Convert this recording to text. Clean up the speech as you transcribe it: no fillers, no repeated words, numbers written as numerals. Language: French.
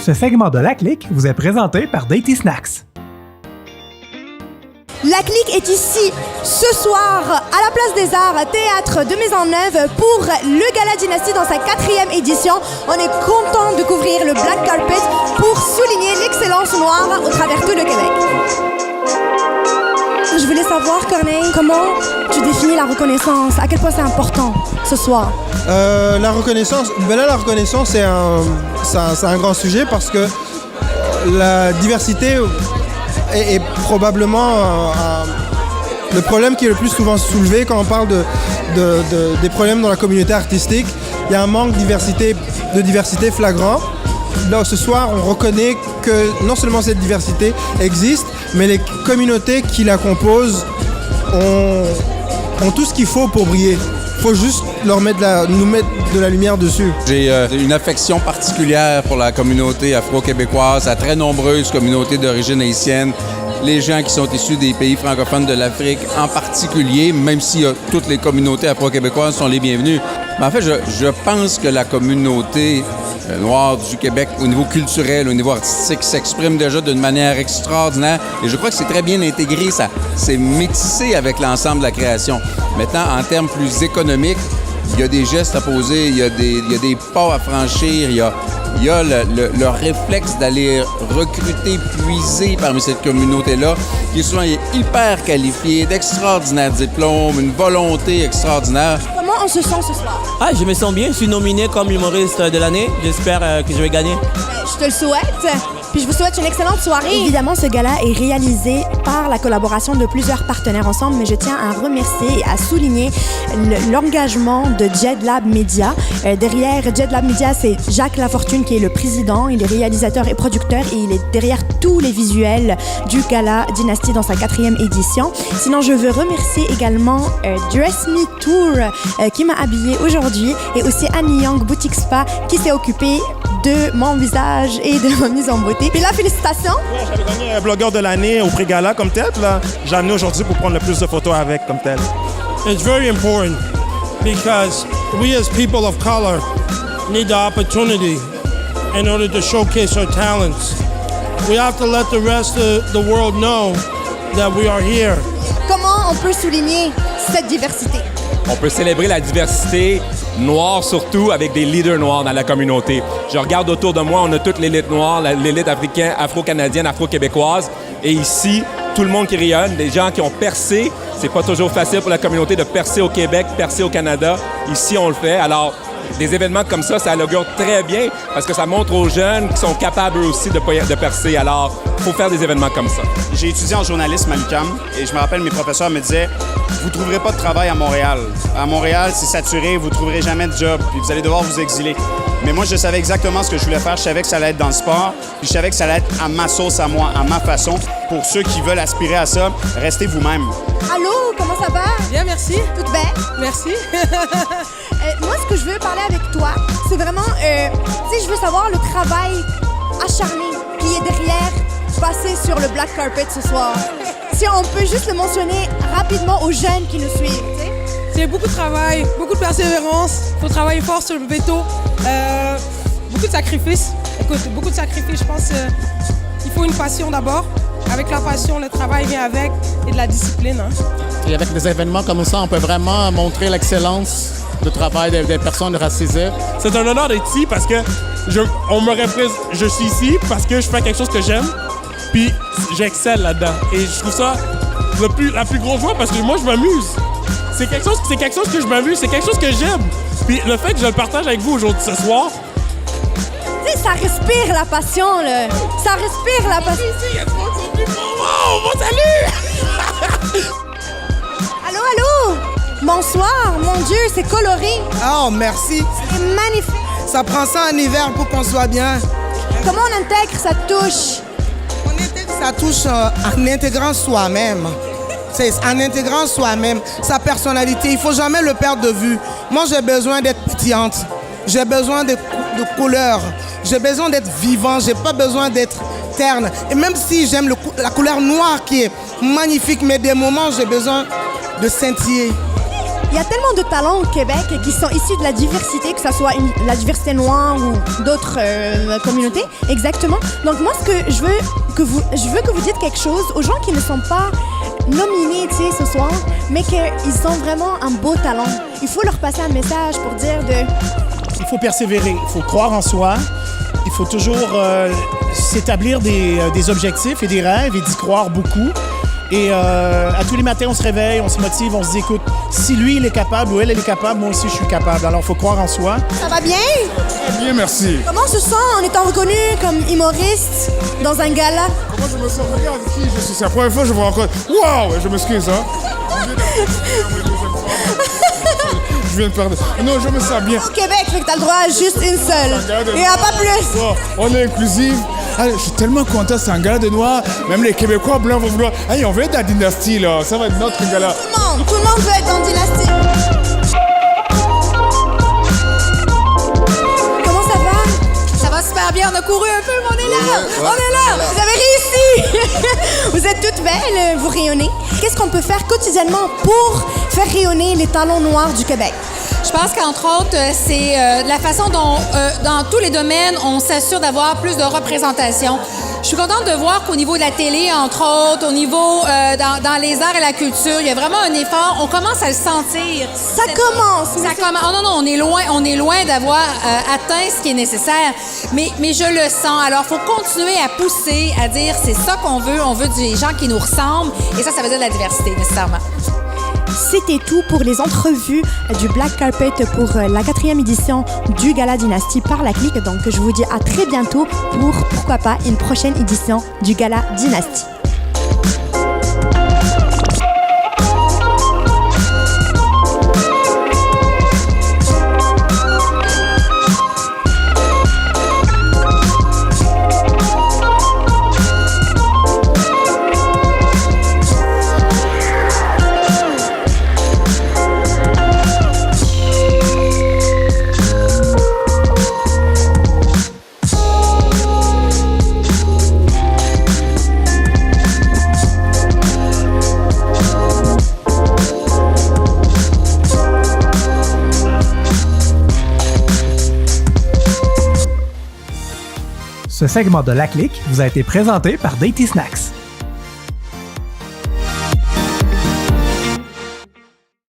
Ce segment de La Clique vous est présenté par Dainty Snacks. La Clique est ici ce soir à la Place des Arts, théâtre de Maisonneuve pour le Gala Dynastie dans sa 4e édition. On est content de couvrir le Black Carpet pour souligner l'excellence noire au travers tout le Québec. Je voulais savoir, Corneille, comment tu définis la reconnaissance? À quel point c'est important ce soir? La reconnaissance, la reconnaissance c'est un grand sujet parce que la diversité est probablement le problème qui est le plus souvent soulevé quand on parle des problèmes dans la communauté artistique. Il y a un manque de diversité flagrant. Là, ce soir, on reconnaît que non seulement cette diversité existe, mais les communautés qui la composent ont tout ce qu'il faut pour briller. Il faut juste nous mettre de la lumière dessus. J'ai une affection particulière pour la communauté afro-québécoise, la très nombreuse communauté d'origine haïtienne, les gens qui sont issus des pays francophones de l'Afrique en particulier, même si toutes les communautés afro-québécoises sont les bienvenues. Mais en fait, je pense que la communauté noire du Québec, au niveau culturel, au niveau artistique, s'exprime déjà d'une manière extraordinaire. Et je crois que c'est très bien intégré, ça. C'est métissé avec l'ensemble de la création. Maintenant, en termes plus économiques, il y a des gestes à poser, il y a des pas à franchir, il y a le réflexe d'aller recruter, puiser parmi cette communauté-là, qui souvent est hyper qualifiée, d'extraordinaires diplômes, une volonté extraordinaire. Comment on se sent ce soir? Je me sens bien. Je suis nominé comme humoriste de l'année. J'espère que je vais gagner. Je te le souhaite. Puis je vous souhaite une excellente soirée. Évidemment, ce gala est réalisé par la collaboration de plusieurs partenaires ensemble, mais je tiens à remercier et à souligner l'engagement de Jed Lab Media. Derrière Jed Lab Media, c'est Jacques Lafortune qui est le président. Il est réalisateur et producteur et il est derrière tous les visuels du gala Dynastie dans sa 4e édition. Sinon, je veux remercier également Dress Me Tour qui m'a habillée aujourd'hui et aussi Annie Young Boutique Spa qui s'est occupée de mon visage et de ma mise en beauté. Puis là, félicitations! Ouais, j'avais gagné un blogueur de l'année au prix Gala comme tel. J'ai amené aujourd'hui pour prendre le plus de photos avec comme tel. It's very important because we as people of color need the opportunity in order to showcase our talents. We have to let the rest of the world know that we are here. Comment on peut souligner cette diversité? On peut célébrer la diversité noire surtout avec des leaders noirs dans la communauté. Je regarde autour de moi, on a toute l'élite noire, l'élite africaine, afro-canadienne, afro-québécoise. Et ici, tout le monde qui rayonne, des gens qui ont percé. C'est pas toujours facile pour la communauté de percer au Québec, percer au Canada. Ici, on le fait. Alors, des événements comme ça augure très bien parce que ça montre aux jeunes qui sont capables eux aussi de percer. Alors, il faut faire des événements comme ça. J'ai étudié en journalisme à l'UQAM et je me rappelle, mes professeurs me disaient « Vous ne trouverez pas de travail à Montréal. À Montréal, c'est saturé, vous ne trouverez jamais de job, puis vous allez devoir vous exiler. » Mais moi, je savais exactement ce que je voulais faire. Je savais que ça allait être dans le sport, puis je savais que ça allait être à ma sauce, à moi, à ma façon. Pour ceux qui veulent aspirer à ça, restez vous-même. Allô, comment ça va? Bien, merci. Tout bien? Merci. Moi, ce que je veux parler avec toi, c'est vraiment, je veux savoir le travail acharné qui est derrière passer sur le Black Carpet ce soir. Si on peut juste le mentionner rapidement aux jeunes qui nous suivent, tu sais. C'est beaucoup de travail, beaucoup de persévérance. Il faut travailler fort sur le veto. Beaucoup de sacrifices. Écoute, beaucoup de sacrifices. Je pense qu'il faut une passion d'abord. Avec la passion, le travail vient avec et de la discipline. Et avec des événements comme ça, on peut vraiment montrer l'excellence du travail des personnes racisées. C'est un honneur d'être ici parce que je suis ici parce que je fais quelque chose que j'aime, puis j'excelle là-dedans. Et je trouve ça la plus grosse joie parce que moi, je m'amuse. C'est quelque chose que je m'amuse, c'est quelque chose que j'aime. Puis le fait que je le partage avec vous aujourd'hui, ce soir, tu sais, ça respire la passion, là. Ça respire la passion. Il y a trop de plus bon, salut! Allô, allô? Bonsoir, mon Dieu, c'est coloré. Oh, merci. C'est magnifique. Ça prend ça en hiver pour qu'on soit bien. Comment on intègre sa touche? On intègre sa touche en intégrant soi-même. C'est en intégrant soi-même, sa personnalité. Il ne faut jamais le perdre de vue. Moi, j'ai besoin d'être pétillante. J'ai besoin de couleurs. J'ai besoin d'être vivant. J'ai pas besoin d'être terne. Et même si j'aime la couleur noire qui est magnifique, mais des moments, j'ai besoin de scintiller. Il y a tellement de talents au Québec qui sont issus de la diversité, que ce soit la diversité noire ou d'autres communautés. Exactement. Donc moi, ce que je veux que vous dites quelque chose aux gens qui ne sont pas nominés, tu sais, ce soir, mais qu'ils ont vraiment un beau talent. Il faut leur passer un message pour dire Il faut persévérer, il faut croire en soi, il faut toujours s'établir des objectifs et des rêves et d'y croire beaucoup. Et à tous les matins, on se réveille, on se motive, on se dit, écoute, si lui, il est capable ou elle est capable, moi aussi, je suis capable. Alors, il faut croire en soi. Ça va bien? Très bien, merci. Comment on se sent en étant reconnu comme humoriste dans un gala? Comment je me sens? Regarde qui je suis. C'est la première fois que je vous rencontre. Waouh! Je m'excuse, hein? Je viens de perdre. Non, je me sens bien. Au Québec, fait que t'as le droit à juste une seule. Il n'y en a pas plus. Oh, on est inclusif. Ah, je suis tellement content, c'est un gala de noir. Même les Québécois blancs vont vouloir. Hey, on veut être dans la dynastie, là. Ça va être notre gala. Tout le monde veut être dans la dynastie. Comment ça va? Ça va super bien. On a couru un peu, mais on est là. On est là. Vous avez réussi. Vous êtes toutes belles, vous rayonnez. Qu'est-ce qu'on peut faire quotidiennement pour faire rayonner les talents noirs du Québec? Je pense qu'entre autres, c'est la façon dont, dans tous les domaines, on s'assure d'avoir plus de représentation. Je suis contente de voir qu'au niveau de la télé, entre autres, au niveau dans les arts et la culture, il y a vraiment un effort. On commence à le sentir. Ça commence. Oh non, on est loin d'avoir atteint ce qui est nécessaire. Mais je le sens. Alors, il faut continuer à pousser, à dire c'est ça qu'on veut. On veut des gens qui nous ressemblent. Et ça veut dire de la diversité, nécessairement. C'était tout pour les entrevues du Black Carpet pour la 4e édition du Gala Dynastie par la Clique. Donc, je vous dis à très bientôt pour, pourquoi pas, une prochaine édition du Gala Dynastie. Ce segment de La Clique vous a été présenté par Dainty Snacks.